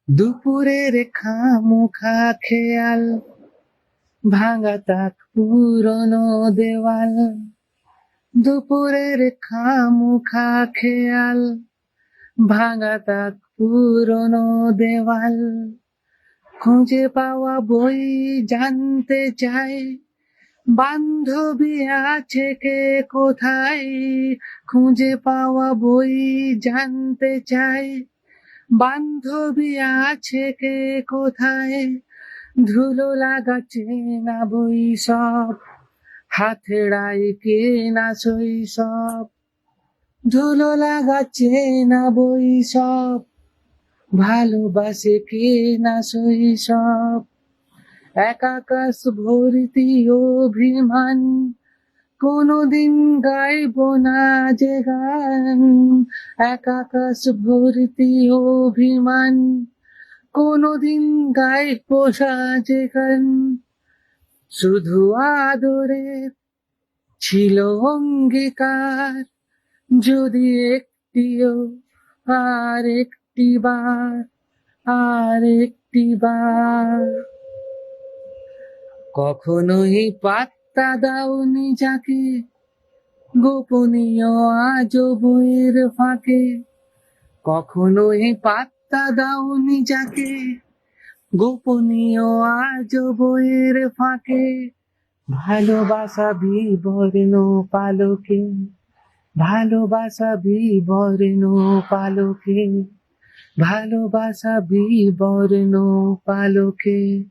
দুপুরের খামোখা খেয়াল, ভাঙা তাক পুরনো দেওয়াল। দুপুরের খামোখা খেয়াল, ভাঙা তাক পুরনো দেওয়াল। খুঁজে পাওয়া বই জানতে চাই, বান্ধবী আছে কে কোথায়। খুঁজে পাওয়া বই জানতে চাই, বান্ধবী আছে কে কোথায়। ধুলো লাগা চেনা বই সব, হাতেড়ায় কেনা শৈশব। ধুলো লাগা চেনা বই সব, ভালোবাসে কেনা শৈশব। এক আকাশ ভর্তি অভিমান, কোনোদিন গাইবো না যে গান। এক আকাশ ভর্তি অভিমান, কোনোদিন গাইবো না যে গান। শুধু আদরের ছিল অঙ্গীকার, যদি একটিও আর একটি বার, আর একটি বার। কখনোই পাত্তা দাওনি যাকে, গোপনীয় আজও বইয়ের ফাঁকে। কখনোই পাত্তা দাওনি যাকে, গোপনীয় আজও বইয়ের ফাঁকে। ভালোবাসা বিবর্ণ পালকে, ভালোবাসা বিবর্ণ পালকে, ভালোবাসা বিবর্ণ পালকে।